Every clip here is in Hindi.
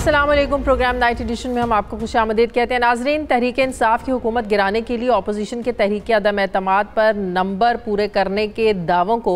अस्सलाम वालेकुम। प्रोग्राम नाइट एडिशन में हम आपको खुशामदीद कहते हैं। नाजरीन, तहरीक इंसाफ की हुकूमत गिराने के लिए अपोजिशन के तहरीक अदम एतमाद पर नंबर पूरे करने के दावों को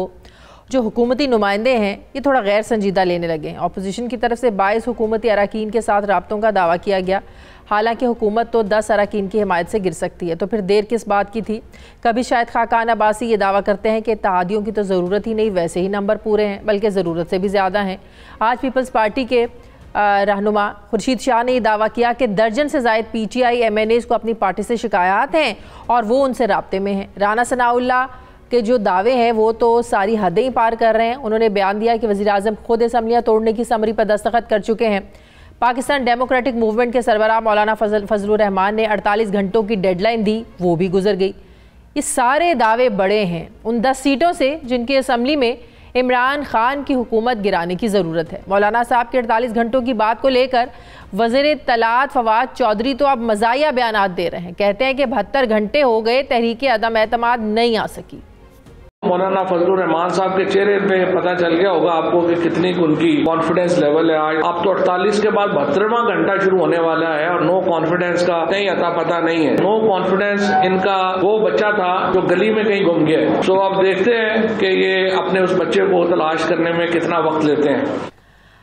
जो हुकूमती नुमाइंदे हैं ये थोड़ा गैर संजीदा लेने लगे हैं। अपोजिशन की तरफ से 22 हुकूमती अरकान के साथ राब्तों का दावा किया गया। हालांकि हुकूमत तो 10 अरकान की हिमायत से गिर सकती है, तो फिर देर किस बात की थी। कभी शायद खाकान अब्बासी ये दावा करते हैं कि इत्तेहादियों की तो ज़रूरत ही नहीं, वैसे ही नंबर पूरे हैं, बल्कि ज़रूरत से भी ज़्यादा हैं। आज पीपल्स पार्टी के रहनुमा खुर्शीद शाह ने यह दावा किया कि दर्जन से ज़ायद PTI MNAs को अपनी पार्टी से शिकायत हैं और वो उनसे राब्ते में हैं। राना सनाउल्लाह के जो दावे हैं वो तो सारी हदें ही पार कर रहे हैं। उन्होंने बयान दिया कि वज़ीर आज़म खुद असम्बलियाँ तोड़ने की समरी पर दस्तखत कर चुके हैं। पाकिस्तान डेमोक्रेटिक मूवमेंट के सरबराह मौलाना फजलुर रहमान ने 48 घंटों की डेडलाइन दी, वो भी गुजर गई। ये सारे दावे बड़े हैं उन 10 सीटों से जिनकी असम्बली में इमरान खान की हुकूमत गिराने की ज़रूरत है। मौलाना साहब के 48 घंटों की बात को लेकर वज़ीर इत्तलात फवाद चौधरी तो अब मज़ाहिया बयानात दे रहे हैं। कहते हैं कि 72 घंटे हो गए, तहरीक अदम एतमाद नहीं आ सकी। मौलाना फजलुर रहमान साहब के चेहरे पे पता चल गया होगा आपको कि कितनी उनकी कॉन्फिडेंस लेवल है। आज अब तो 48 के बाद 72वां घंटा शुरू होने वाला है और नो कॉन्फिडेंस का कहीं अता पता नहीं है। नो कॉन्फिडेंस इनका वो बच्चा था जो गली में कहीं गुम गया। सो अब देखते हैं कि ये अपने उस बच्चे को तलाश करने में कितना वक्त लेते हैं।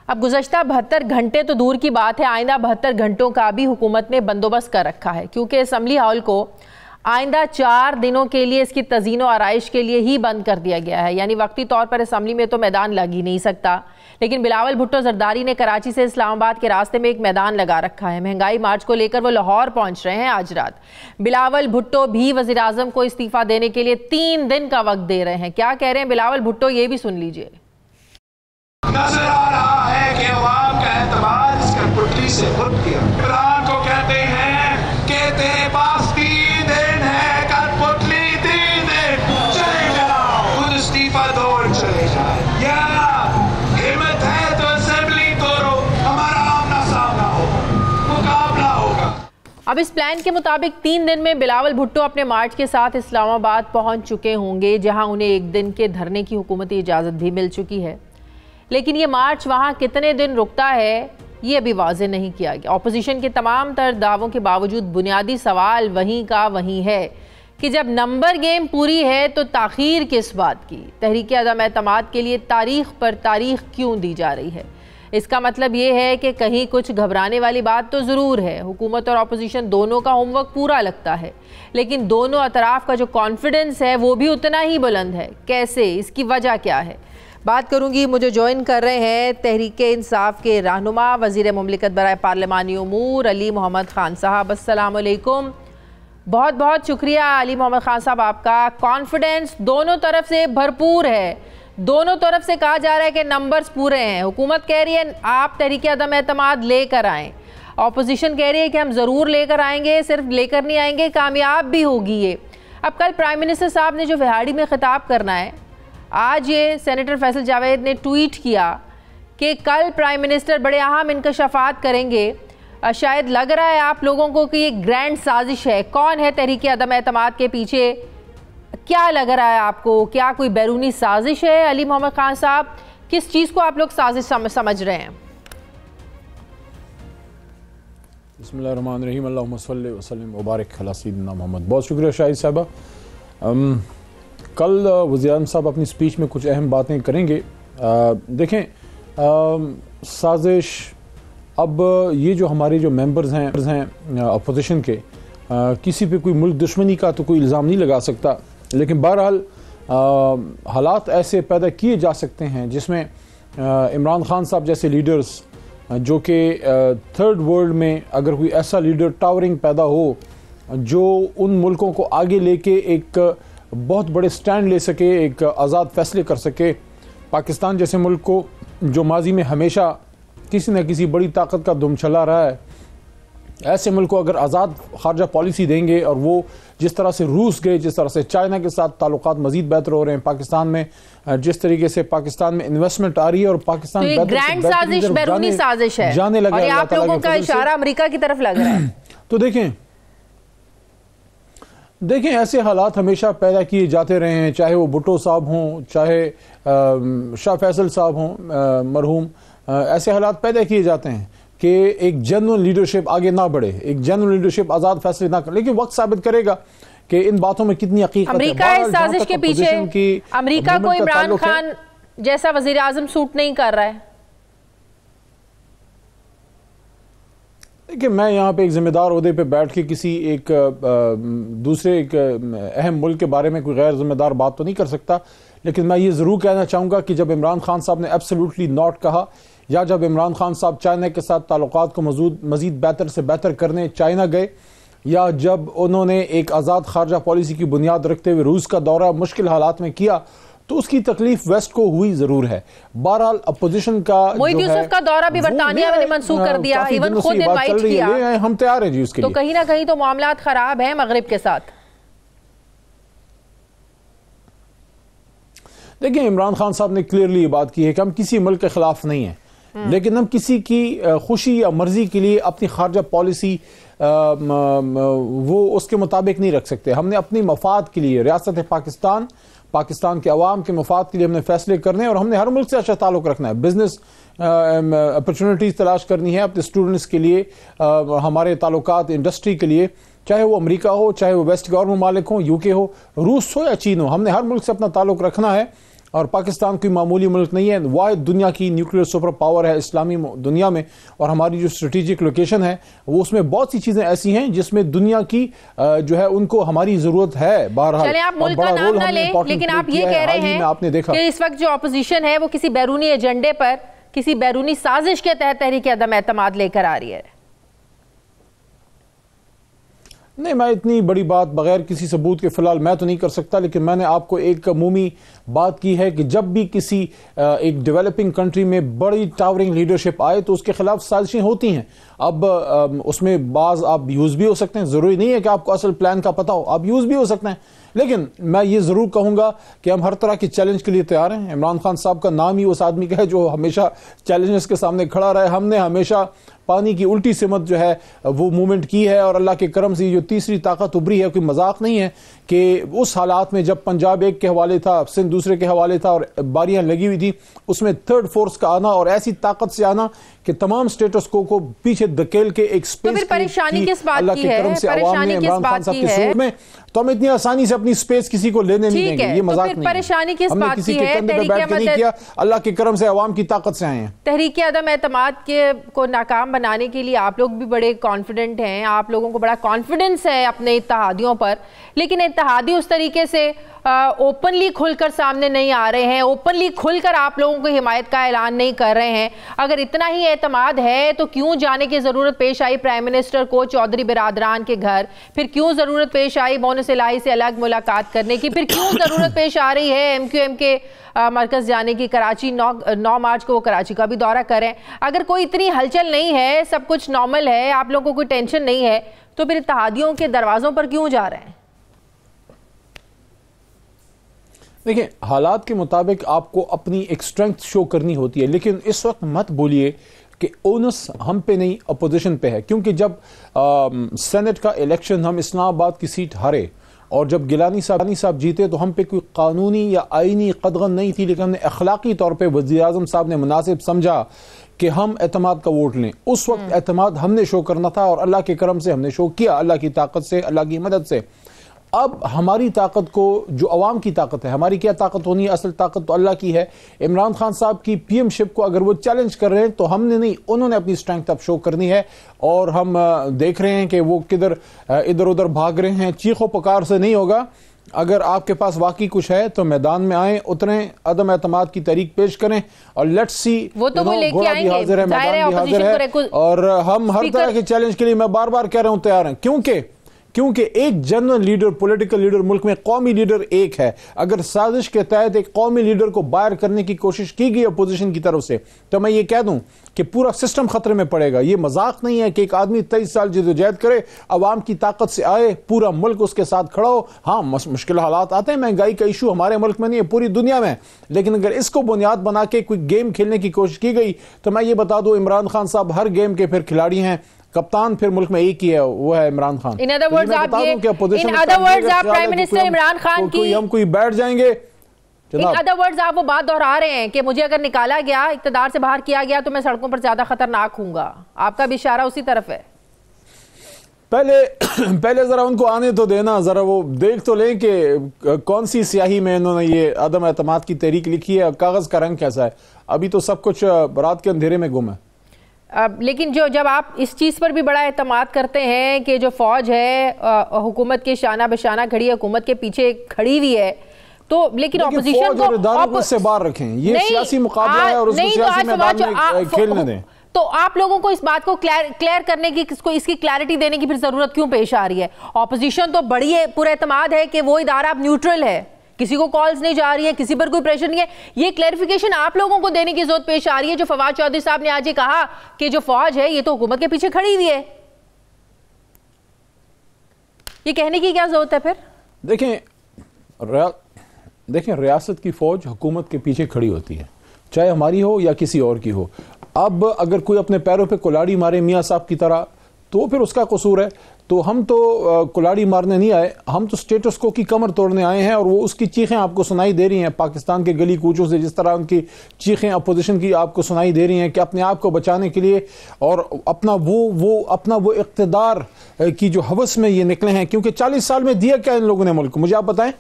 अब गुज़श्ता 72 घंटे तो दूर की बात है, आइंदा 72 घंटों का भी हुकूमत ने बंदोबस्त कर रखा है, क्योंकि असम्बली हॉल को आइंदा 4 दिनों के लिए इसकी तज़ीन व आराइश के लिए ही बंद कर दिया गया है। यानी वक्ती तौर पर असम्बली में तो मैदान लग ही नहीं सकता। लेकिन बिलावल भुट्टो जरदारी ने कराची से इस्लामाबाद के रास्ते में एक मैदान लगा रखा है। महंगाई मार्च को लेकर वो लाहौर पहुंच रहे हैं आज रात। बिलावल भुट्टो भी वज़ीर आज़म को इस्तीफा देने के लिए 3 दिन का वक्त दे रहे हैं। क्या कह रहे हैं बिलावल भुट्टो, ये भी सुन लीजिए। नजर आ रहा है कि अवाम का एतमाद इस कठपुतली से खुद किया। इमरान को कहते हैं कि तेरे पास 3 दिन है, कठपुतली 3 दिन, चले जाओ, खुद इस्तीफा दो और चले जाए। या हिम्मत है तो असेंबली तोड़ो, हमारा आमना सामना हो, मुकाबला होगा। अब इस प्लान के मुताबिक 3 दिन में बिलावल भुट्टो अपने मार्च के साथ इस्लामाबाद पहुंच चुके होंगे, जहां उन्हें 1 दिन के धरने की हुकूमती इजाज़त भी मिल चुकी है। लेकिन ये मार्च वहाँ कितने दिन रुकता है ये अभी वाज़ेह नहीं किया गया। अपोजिशन के तमाम तर दावों के बावजूद बुनियादी सवाल वहीं का वहीं है कि जब नंबर गेम पूरी है तो ताख़ीर किस बात की। तहरीक अदम एतमाद के लिए तारीख़ पर तारीख़ क्यों दी जा रही है? इसका मतलब ये है कि कहीं कुछ घबराने वाली बात तो ज़रूर है। हुकूमत और अपोजिशन दोनों का होमवर्क पूरा लगता है, लेकिन दोनों अतराफ़ का जो कॉन्फिडेंस है वो भी उतना ही बुलंद है। कैसे, इसकी वजह क्या है? बात करूंगी। मुझे ज्वाइन कर रहे हैं तहरीक इंसाफ के रहनुमा वज़ीर मुमलिकत बराए पार्लिमानी उमूर अली मोहम्मद ख़ान साहब। अस्सलाम वालेकुम। बहुत बहुत शुक्रिया अली मोहम्मद ख़ान साहब आपका। कॉन्फिडेंस दोनों तरफ से भरपूर है, दोनों तरफ से कहा जा रहा है कि नंबर्स पूरे हैं। हुकूमत कह रही है आप तहरीक अदम एतमाद लेकर आएँ, अपोजिशन कह रही है कि हम ज़रूर लेकर आएंगे, सिर्फ लेकर नहीं आएंगे, कामयाब भी होगी ये। अब कल प्राइम मिनिस्टर साहब ने जो विहाड़ी में ख़िताब करना है, आज ये सेनेटर फैसल जावेद ने ट्वीट किया कि कल प्राइम मिनिस्टर बड़े अहम इंकशाफात करेंगे। शायद लग रहा है आप लोगों को कि ये ग्रैंड साजिश है। कौन है तहरीक अदम एतमाद के पीछे, क्या लग रहा है आपको? क्या कोई बैरूनी साजिश है? अली मोहम्मद खान साहब, किस चीज़ को आप लोग साजिश समझ रहे हैं? बिस्मिल्लाहिर्रहमानिर्रहीम, अल्लाहुम्मा सल्ली व सल्लिम व बारिक अला सय्यिदिना मोहम्मद। बहुत शुक्रिया शाहिद साहबा। कल वज़ीर आज़म साहब अपनी स्पीच में कुछ अहम बातें करेंगे। देखें, साजिश, अब ये जो हमारे जो मेंबर्स हैं अपोजिशन के, किसी पे कोई मुल्क दुश्मनी का तो कोई इल्ज़ाम नहीं लगा सकता, लेकिन बहरहाल हालात ऐसे पैदा किए जा सकते हैं जिसमें इमरान खान साहब जैसे लीडर्स, जो कि थर्ड वर्ल्ड में अगर कोई ऐसा लीडर टावरिंग पैदा हो जो उन मुल्कों को आगे लेके एक बहुत बड़े स्टैंड ले सके, एक आज़ाद फैसले कर सके। पाकिस्तान जैसे मुल्क को जो माजी में हमेशा किसी न किसी बड़ी ताकत का दुम चला रहा है, ऐसे मुल्क को अगर आज़ाद खारजा पॉलिसी देंगे और वो जिस तरह से रूस गए, जिस तरह से चाइना के साथ ताल्लुकात मजीद बेहतर हो रहे हैं, पाकिस्तान में जिस तरीके से पाकिस्तान में इन्वेस्टमेंट आ रही है और पाकिस्तान तो ग्रैंड साजिश, बैरूनी साजिश है जाने लगे, आप लोगों का इशारा अमेरिका की तरफ लग रहा है। तो देखें ऐसे हालात हमेशा पैदा किए जाते रहे हैं, चाहे वो भुट्टो साहब हों, चाहे शाह फैसल साहब हों मरहूम, ऐसे हालात पैदा किए जाते हैं। कि एक जेन्युइन लीडरशिप आगे ना बढ़े, एक जेन्युइन लीडरशिप आज़ाद फैसले ना करे, लेकिन वक्त साबित करेगा कि इन बातों में कितनी हकीकत है। अमेरिका इस साजिश के पीछे, अमेरिका को इमरान खान जैसा वजीर आजम सूट नहीं कर रहा है। देखिए, मैं यहाँ पे एक जिम्मेदार ओहदे पे बैठ के किसी एक दूसरे एक अहम मुल्क के बारे में कोई गैर जिम्मेदार बात तो नहीं कर सकता, लेकिन मैं ये ज़रूर कहना चाहूँगा कि जब इमरान खान साहब ने एब्सोल्युटली नॉट कहा, या जब इमरान खान साहब चाइना के साथ ताल्लुकात को मज़ीद बेहतर से बेहतर करने चाइना गए, या जब उन्होंने एक आज़ाद खारजा पॉलिसी की बुनियाद रखते हुए रूस का दौरा मुश्किल हालात में किया, तो उसकी तकलीफ वेस्ट को हुई जरूर है। बहरहाल अपोजिशन का मोहित यूसुफ का दौरा भी बरतानिया ने मंसूख कर दिया, इवन खुद इनवाइट किया, हम तैयार हैं जी उसके लिए। तो कहीं ना कहीं तो मामलात खराब हैं मगरिब के साथ। देखिए, इमरान खान साहब ने क्लियरली ये बात की है कि हम किसी मुल्क के खिलाफ नहीं हैं, लेकिन हम किसी की खुशी या मर्जी के लिए अपनी खारजा पॉलिसी वो उसके मुताबिक नहीं रख सकते। हमने अपनी मफाद के लिए, रियासत पाकिस्तान के अवाम के मफाद के लिए हमने फैसले करने और हमने हर मुल्क से अच्छा ताल्लुक रखना है। बिजनेस अपॉर्चुनिटीज तलाश करनी है अपने स्टूडेंट्स के लिए, हमारे ताल्लुकात इंडस्ट्री के लिए, चाहे वो अमेरिका हो, चाहे वो वेस्ट गौर ममालिक हो, यूके हो, रूस हो या चीन हो, हमने हर मुल्क से अपना ताल्लुक रखना है। और पाकिस्तान कोई मामूली मुल्क नहीं है, वाहिद दुनिया की न्यूक्लियर सुपर पावर है इस्लामी दुनिया में, और हमारी जो स्ट्रेटेजिक लोकेशन है वो उसमें बहुत सी चीजें ऐसी हैं जिसमें दुनिया की जो है उनको हमारी जरूरत है। चलें, आप मुल्क का नाम ना लें, लेकिन आप ये कह रहे हैं आपने देखा कि इस वक्त जो अपोजिशन है वो किसी बैरूनी एजेंडे पर, किसी बैरूनी साजिश के तहत तहरीक अदम एतमाद लेकर आ रही है। नहीं, मैं इतनी बड़ी बात बगैर किसी सबूत के फिलहाल मैं तो नहीं कर सकता, लेकिन मैंने आपको एक अमूमी बात की है कि जब भी किसी एक डेवलपिंग कंट्री में बड़ी टावरिंग लीडरशिप आए तो उसके खिलाफ साजिशें होती हैं। अब उसमें बाज आप यूज भी हो सकते हैं, जरूरी नहीं है कि आपको असल प्लान का पता हो, आप यूज भी हो सकते हैं, लेकिन मैं ये जरूर कहूंगा कि हम हर तरह के चैलेंज के लिए तैयार हैं। इमरान खान साहब का नाम ही उस आदमी का है जो हमेशा चैलेंजेस के सामने खड़ा रहा है। हमने हमेशा पानी की उल्टी सिमत जो है वो मूवमेंट की है, और अल्लाह के करम से जो तीसरी ताकत उभरी है, कोई मजाक नहीं है कि उस हालात में जब पंजाब एक के हवाले था, सिंध दूसरे के हवाले था और बारियां लगी हुई थी, उसमें थर्ड फोर्स का आना और ऐसी ताकत से आना कि तमाम स्टेटस को पीछे धकेल के एक स्पेस, तो फिर परेशानी किस बात की है? परेशानी किस बात की है? में तो हम इतनी आसानी से अपनी स्पेस किसी को लेने नहीं देंगे, ये मजाक नहीं। परेशानी किस बात की है? नहीं किया, अल्लाह के करम से अवाम की ताकत से आए हैं। तहरीक अदम एतमाद के को नाकाम बनाने के लिए आप लोग भी बड़े कॉन्फिडेंट हैं, आप लोगों को बड़ा कॉन्फिडेंस है अपने इत्तेहादियों पर, लेकिन इत्तेहादी उस तरीके से ओपनली खुलकर सामने नहीं आ रहे हैं, ओपनली खुलकर आप लोगों को हिमायत का ऐलान नहीं कर रहे हैं। अगर इतना ही एतमाद है तो क्यों जाने की ज़रूरत पेश आई प्राइम मिनिस्टर को चौधरी बिरादरान के घर? फिर क्यों ज़रूरत पेश आई बोनस इलाही से अलग मुलाकात करने की? फिर क्यों ज़रूरत पेश आ रही है MQM के मरकज़ जाने की? कराची 9 मार्च को वो कराची का भी दौरा करें। अगर कोई इतनी हलचल नहीं है, सब कुछ नॉर्मल है, आप लोगों को कोई टेंशन नहीं है, तो फिर इत्तेहादियों के दरवाज़ों पर क्यों जा रहे हैं? देखिए, हालात के मुताबिक आपको अपनी एक स्ट्रेंथ शो करनी होती है, लेकिन इस वक्त मत बोलिए कि ओनस हम पे नहीं अपोजिशन पे है, क्योंकि जब सेनेट का इलेक्शन हम इस्लामाबाद की सीट हारे और जब गिलानी साहब जीते तो हम पे कोई कानूनी या आईनी कदगन नहीं थी, लेकिन हमने अखलाकी तौर पे वज़ीर आज़म साहब ने मुनासिब समझा कि हम एतमाद का वोट लें। उस वक्त एतमाद हमने शो करना था और अल्लाह के करम से हमने शो किया, अल्लाह की ताकत से, अल्लाह की मदद से। अब हमारी ताकत को, जो अवाम की ताकत है, हमारी क्या ताकत होनी है? असल ताकत तो अल्लाह की है। इमरान खान साहब की पीएमशिप को अगर वो चैलेंज कर रहे हैं तो हमने नहीं, उन्होंने अपनी स्ट्रेंथ अब शो करनी है, और हम देख रहे हैं कि वो किधर इधर उधर भाग रहे हैं। चीखों पुकार से नहीं होगा। अगर आपके पास वाकई कुछ है तो मैदान में आए, उतरें, अदम एतमाद की तहरीक पेश करें और लेट्स सी। वो तो वो लेके आएंगे, हाजिर है, मैदान भी हाजिर है, और हम हर तरह के चैलेंज के लिए, मैं बार बार कह रहा हूं, तैयार हैं। क्योंकि एक जनरल लीडर, पॉलिटिकल लीडर मुल्क में, कौमी लीडर एक है। अगर साजिश के तहत एक कौमी लीडर को बाहर करने की कोशिश की गई अपोजिशन की तरफ से, तो मैं ये कह दूं कि पूरा सिस्टम खतरे में पड़ेगा। ये मजाक नहीं है कि एक आदमी 23 साल जद्दोजहद करे, अवाम की ताकत से आए, पूरा मुल्क उसके साथ खड़ा हो। हाँ, मुश्किल हालात आते हैं, महंगाई का इशू हमारे मुल्क में नहीं है, पूरी दुनिया में, लेकिन अगर इसको बुनियाद बना के कोई गेम खेलने की कोशिश की गई तो मैं ये बता दूं, इमरान खान साहब हर गेम के फिर खिलाड़ी हैं। कप्तान फिर मुल्क में एक ही है, वो है Imran Khan. In other words आप प्राइम मिनिस्टर इमरान खान की, हम कोई बैठ जाएंगे इन अदर वर्ड्स आप वो बात दोहरा रहे हैं कि मुझे अगर निकाला गया, इक्तदार से बाहर किया गया, तो मैं सड़कों पर ज्यादा खतरनाक हूंगा। आपका भी इशारा उसी तरफ है। पहले जरा उनको आने तो देना, जरा वो देख तो लें कि कौन सी स्याही में इन्होंने ये अदम एतमाद की तहरीक लिखी है, कागज का रंग कैसा है। अभी तो सब कुछ रात के अंधेरे में गुम है। लेकिन जब आप इस चीज पर भी बड़ा एतमाद करते हैं कि जो फौज है हुकूमत के शाना बशाना खड़ी है, हुकूमत के पीछे खड़ी हुई है, तो लेकिन ऑपोजिशन को से बाहर रखें, ये सियासी मुकाबला है और उसको सियासी मैदान में खेलने दें। तो आप लोगों को इस बात को क्लियर करने की, इसकी क्लैरिटी देने की फिर जरूरत क्यों पेश आ रही है? ऑपोजिशन तो बड़ी है, पूरा एतमाद है कि वो इदारा अब न्यूट्रल है, किसी को कॉल्स नहीं जा रही है, किसी पर कोई प्रेशर नहीं है। ये क्लैरिफिकेशन आप लोगों को देने की जरूरत पेश आ रही है। जो फवाद चौधरी साहब ने आज ये कहा कि जो फौज है ये तो हुकूमत के पीछे खड़ी हुई है, ये कहने की क्या जरूरत है फिर? देखें रियासत की फौज हुकूमत के पीछे खड़ी होती है, चाहे हमारी हो या किसी और की हो। अब अगर कोई अपने पैरों पे कुल्हाड़ी मारे मियाँ साहब की तरह, तो फिर उसका कसूर है। तो हम तो कुल्हाड़ी मारने नहीं आए, हम तो स्टेटस को की कमर तोड़ने आए हैं। और वो उसकी चीखें आपको सुनाई दे रही हैं पाकिस्तान के गली कूचों से, जिस तरह उनकी चीखें अपोजिशन की आपको सुनाई दे रही हैं कि अपने आप को बचाने के लिए और अपना वो इक़्तिदार की जो हवस में ये निकले हैं। क्योंकि 40 साल में दिया क्या इन लोगों ने मुल्क, मुझे आप बताएं,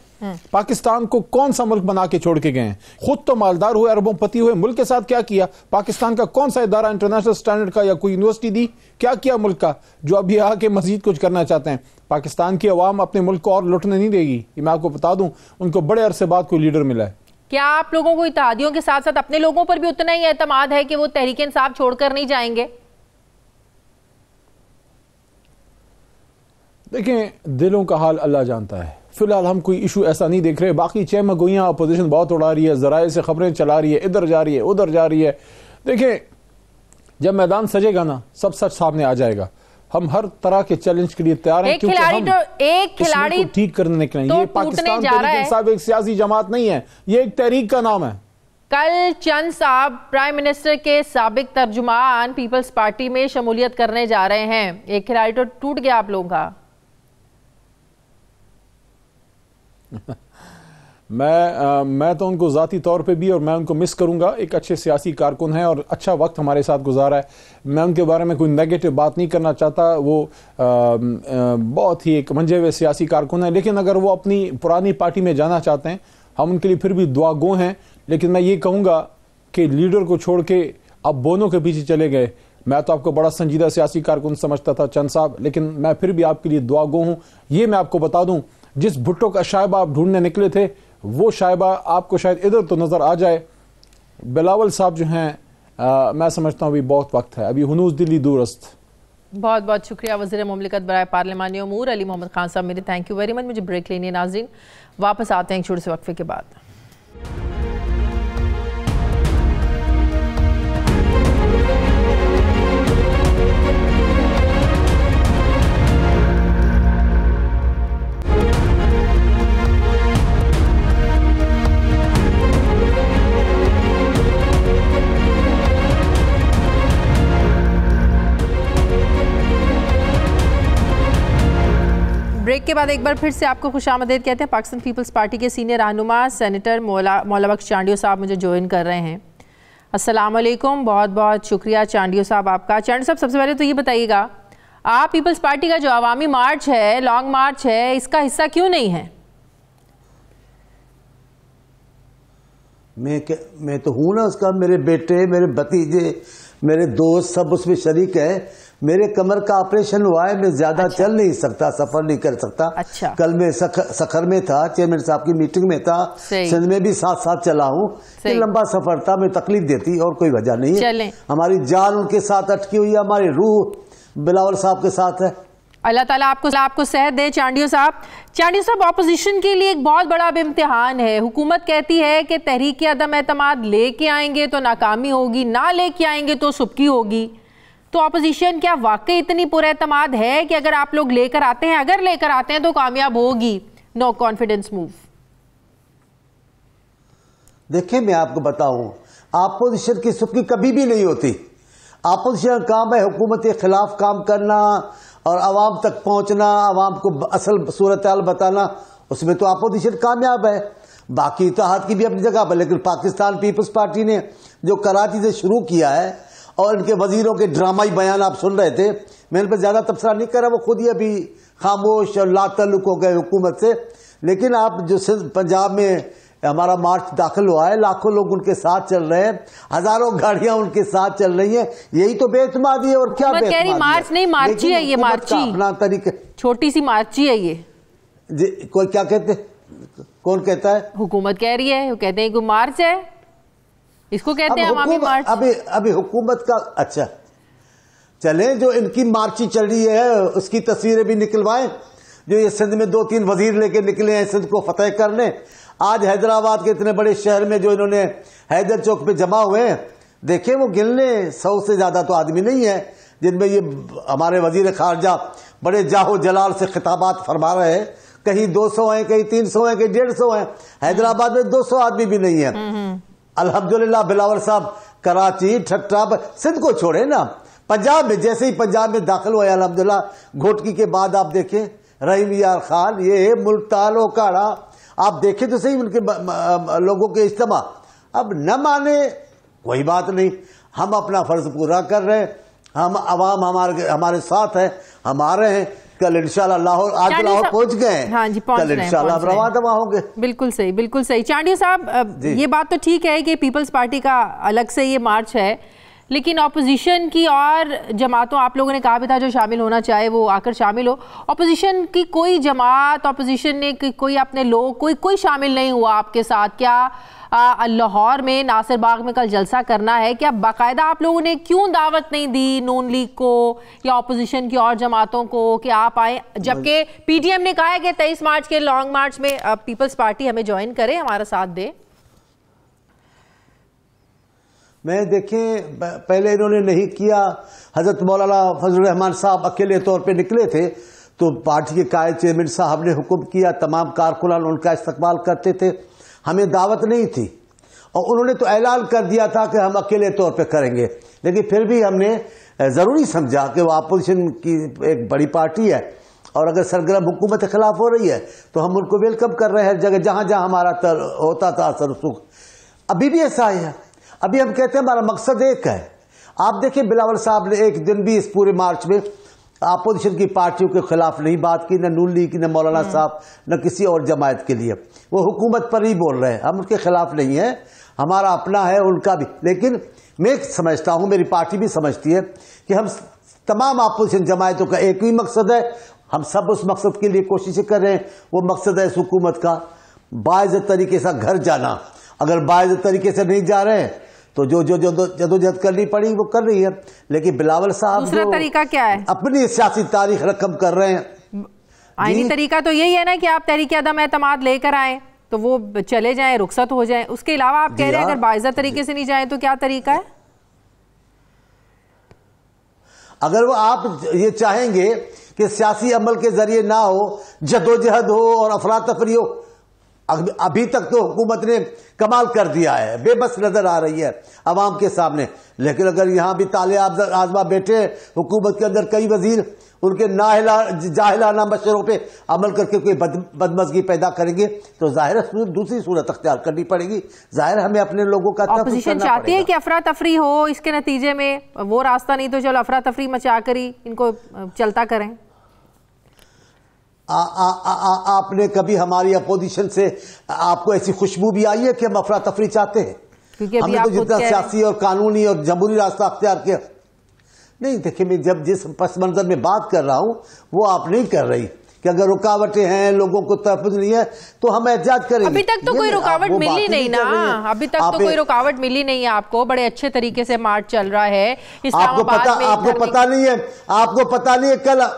पाकिस्तान को कौन सा मुल्क बना के छोड़ के गए हैं? खुद तो मालदार हुए, अरबों पति हुए, मुल्क के साथ क्या किया? पाकिस्तान का कौन सा इदारा इंटरनेशनल स्टैंडर्ड का या कोई यूनिवर्सिटी दी? क्या किया मुल्क का जो अभी आके मजीद कुछ करना चाहते हैं? पाकिस्तान की अवाम अपने मुल्क को और लुटने नहीं देगी, ये मैं आपको बता दूं। उनको बड़े अरसे बाद कोई लीडर मिला है। क्या आप लोगों को इत्तेहादियों के साथ साथ अपने लोगों पर भी उतना ही एतमाद है कि वो तहरीक इंसाफ छोड़कर नहीं जाएंगे? देखें, दिलों का हाल अल्लाह जानता है। फिलहाल हम कोई इशू ऐसा नहीं देख रहे। बाकी चहमगोइयां अपोजिशन बहुत उड़ा रही है, जराए से खबरें चला रही है, इधर जा रही है उधर जा रही है। देखें, जब मैदान सजेगा ना, सब सच सामने आ जाएगा। हम हर तरह के चैलेंज के लिए तैयार हैं, क्योंकि एक खिलाड़ी ठीक करने निकले। ये पाकिस्तान तहरीक इंसाफ एक सियासी जमात नहीं है, ये एक तहरीक का नाम है। कल चंद साहब प्राइम मिनिस्टर के साबिक तर्जुमान पीपल्स पार्टी में शमूलियत करने जा रहे हैं। एक खिलाड़ी तो टूट गया आप लोगों का। मैं तो उनको ज़ाती तौर पे भी, और मैं उनको मिस करूंगा। एक अच्छे सियासी कारकुन हैं और अच्छा वक्त हमारे साथ गुजारा है। मैं उनके बारे में कोई नेगेटिव बात नहीं करना चाहता। वो बहुत ही एक मंजे हुए सियासी कारकुन है। लेकिन अगर वो अपनी पुरानी पार्टी में जाना चाहते हैं, हम उनके लिए फिर भी दुआ गो हैं। लेकिन मैं ये कहूँगा कि लीडर को छोड़ के अब बोनों के पीछे चले गए। मैं तो आपको बड़ा संजीदा सियासी कारकुन समझता था चंद साहब, लेकिन मैं फिर भी आपके लिए दुआ गो हूँ। ये मैं आपको बता दूँ, जिस भुट्टो का शायबा आप ढूंढने निकले थे, वो शायबा आपको शायद इधर तो नजर आ जाए। बिलावल साहब जो हैं, मैं समझता हूँ अभी बहुत वक्त है, अभी हुनूस दिल्ली दूरस्त। बहुत बहुत शुक्रिया वज़ीर मुमलिकत बराए पार्लिमानी अमूर अली मोहम्मद खान साहब, मेरे थैंक यू वेरी मच। मुझे ब्रेक लेनी है नाज़रीन, वापस आते हैं एक छोटे से वक्फे के बाद। ब्रेक के बाद एक बार फिर से आपको खुशामदीद कहते हैं। पाकिस्तान पीपल्स पार्टी के सीनियर रहनुमा सेनेटर मौला बख्श चांडियो साहब मुझे ज्वाइन कर रहे हैं। अस्सलाम वालेकुम, बहुत बहुत शुक्रिया चांडियो साहब आपका। चांडियो साहब, सबसे पहले तो ये बताइएगा, आप पीपल्स पार्टी का जो अवामी मार्च है, लॉन्ग मार्च है, इसका हिस्सा क्यों नहीं है? मैं तो हूँ ना उसका। मेरे बेटे, मेरे भतीजे, मेरे दोस्त सब उसमें शरीक है। मेरे कमर का ऑपरेशन हुआ है, मैं ज्यादा चल नहीं सकता, सफर नहीं कर सकता। अच्छा। कल मैं सखर में था, चेयरमैन साहब की मीटिंग में था, सिंध में भी साथ साथ चला हूँ। ये लंबा सफर था, मैं तकलीफ देती और कोई वजह नहीं है। हमारी जान उनके साथ अटकी हुई है, हमारी रूह बिलावल साहब के साथ है। अल्लाह ताला आपको सेहत दे। चांडियो साहब, ऑपोजिशन के लिए एक बहुत बड़ा अब इम्तिहान है। हुकूमत कहती है कि तहरीक अदम एतमाद लेके आएंगे तो नाकामी होगी, ना लेके आएंगे तो सुबकी होगी। तो ऑपोजिशन क्या वाकई इतनी पुरएतमाद है कि अगर आप लोग लेकर आते हैं, अगर लेकर आते हैं तो कामयाब होगी? No confidence move. देखिए, मैं आपको बताऊं, ऑपोजिशन की सुबकी कभी भी नहीं होती। ऑपोजिशन का काम है हुकूमत के खिलाफ काम करना और आवाम तक पहुंचना, आवाम को असल सूरत हाल बताना। उसमें तो ऑपोजिशन कामयाब है। बाकी इत्तेहाद की भी अपनी जगह पर, लेकिन पाकिस्तान पीपल्स पार्टी ने जो कराची से शुरू किया है और इनके वजीरों के ड्रामाई बयान आप सुन रहे थे, मैं इन पर ज्यादा तबसरा नहीं कर रहा, वो खुद ही अभी खामोश और लातल्लुक हो गए हुकूमत से। लेकिन आप जो पंजाब में हमारा मार्च दाखिल हुआ है, लाखों लोग उनके साथ चल रहे हैं, हजारों गाड़ियां उनके साथ चल रही हैं, यही तो बेतमादी है। और क्या बेतमादी? मार्च नहीं, मार्ची है ये, मार्ची अपना तरीका, छोटी सी मार्ची है ये। कोई क्या कहते, कौन कहता है? हुकूमत कह रही है, वो कहते हैं कि मार्च है, इसको कहते हैं अवामी मार्च। अभी हुकूमत का अच्छा चले, जो इनकी मार्ची चल रही है उसकी तस्वीरें भी निकलवाएं, जो ये सिंध में 2-3 वजीर लेके निकले हैं सिंध को फतेह करने। आज हैदराबाद के इतने बड़े शहर में जो इन्होंने हैदर चौक पे जमा हुए हैं, देखें वो गिनने 100 से ज्यादा तो आदमी नहीं है जिनमें ये हमारे वजीर खारजा बड़े जाहो जलाल से खिताबात फरमा रहे हैं। कहीं 200 हैं, कहीं 300 हैं, कहीं 150 हैं। हैदराबाद में 200 आदमी भी नहीं है। अल्हम्दुलिल्लाह बिलावल साहब कराची, ठट्टा, सिंध को छोड़े ना, पंजाब में जैसे ही पंजाब में दाखिल हुए अल्हम्दुलिल्लाह घोटकी के बाद आप देखें रहीम यार खान, ये मुल्तान ओकाड़ा, आप देखें तो सही उनके लोगों के इज्तिमा। अब न माने कोई बात नहीं, हम अपना फर्ज पूरा कर रहे हैं, हम अवाम हमारे साथ है, हम आ रहे हैं। कल इंशाल्लाह लाहौर, आज लाहौर पहुंच गए, हाँ जी, कल इंशाल्लाह रवा दवा होंगे। बिल्कुल सही, बिल्कुल सही। चांडिया साहब, ये बात तो ठीक है कि पीपल्स पार्टी का अलग से ये मार्च है, लेकिन ऑपोजिशन की और जमातों, आप लोगों ने कहा भी था जो शामिल होना चाहे वो आकर शामिल हो, ऑपोजिशन की कोई जमात, ऑपोजिशन ने कोई अपने लोग, कोई शामिल नहीं हुआ आपके साथ? क्या लाहौर में नासिर बाग में कल जलसा करना है, क्या बाकायदा आप लोगों ने क्यों दावत नहीं दी नून लीग को या ऑपोजिशन की और जमातों को कि आप आए, जबकि पीटीएम ने कहा है कि 23 मार्च के लॉन्ग मार्च में पीपल्स पार्टी हमें ज्वाइन करे, हमारा साथ दे? मैं देखें, पहले इन्होंने नहीं किया, हजरत मौलाना फजल रहमान साहब अकेले तौर पे निकले थे तो पार्टी के कायद चेयरमैन साहब ने हुक्म किया, तमाम कारकुनान उनका इस्तकबाल करते थे, हमें दावत नहीं थी। और उन्होंने तो ऐलान कर दिया था कि हम अकेले तौर पे करेंगे, लेकिन फिर भी हमने ज़रूरी समझा कि वो अपोजिशन की एक बड़ी पार्टी है और अगर सरगर्म हुकूमत के खिलाफ हो रही है तो हम उनको वेलकम कर रहे हैं हर जगह जहाँ जहाँ हमारा होता था असर सुख। अभी भी ऐसा है, अभी हम कहते हैं हमारा मकसद एक है। आप देखिए बिलावल साहब ने एक दिन भी इस पूरे मार्च में अपोजिशन की पार्टियों के खिलाफ नहीं बात की, न नून लीग की, न मौलाना साहब, न किसी और जमायत के लिए। वो हुकूमत पर ही बोल रहे हैं, हम उनके खिलाफ नहीं है, हमारा अपना है, उनका भी। लेकिन मैं समझता हूं, मेरी पार्टी भी समझती है कि हम तमाम अपोजिशन जमायतों का एक ही मकसद है, हम सब उस मकसद के लिए कोशिशें कर रहे हैं। वो मकसद है इस हुकूमत का बाइज्जत तरीके से घर जाना। अगर बाइज्जत तरीके से नहीं जा रहे हैं तो जो जदोजहद करनी पड़ी वो कर रही है। लेकिन बिलावल साहब दूसरा तरीका क्या है? अपनी सियासी तारीख रकम कर रहे हैं। आईनी तरीका तो यही है ना कि आप तहरीक अदम एतमाद लेकर आए तो वो चले जाएं, रुखसत हो जाएं। उसके अलावा आप कह रहे हैं अगर बाइज्जत तरीके से नहीं जाए तो क्या तरीका है? अगर वो आप ये चाहेंगे कि सियासी अमल के जरिए ना हो, जदोजहद हो और अफरा तफरी हो, अभी तक तो हुकूमत ने कमाल कर दिया है, बेबस नजर आ रही है अवाम के सामने। लेकिन अगर यहां भी ताले आजमा बैठे हुकूमत के अंदर कई वजीर उनके जाहिलाना मशवरों पे अमल करके कोई बदमज़गी पैदा करेंगे तो जाहिर दूसरी सूरत अख्तियार करनी पड़ेगी। जाहिर हमें अपने लोगों का ऑपोजिशन चाहती है कि अफरा तफरी हो, इसके नतीजे में वो रास्ता नहीं तो चलो अफरा तफरी मचा कर ही इनको चलता करें। आपने कभी हमारी अपोजिशन से आपको ऐसी खुशबू भी आई है कि हम अफरा तफरी चाहते हैं? हमने तो जितना सियासी और कानूनी और जमहूरी रास्ता अख्तियार किया नहीं। देखिए, मैं जब जिस पस मंजर में बात कर रहा हूं वो आप नहीं कर रही कि अगर रुकावटें हैं, लोगों को तहफ़्फ़ुज़ नहीं है तो हम एहतियात करेंगे। अभी तक तो कोई रुकावट मिली नहीं ना, अभी तक तो कोई रुकावट मिली नहीं है आपको। बड़े अच्छे तरीके से मार्च चल रहा है इस्लामाबाद में। आपको पता नहीं है, आपको पता नहीं है, कल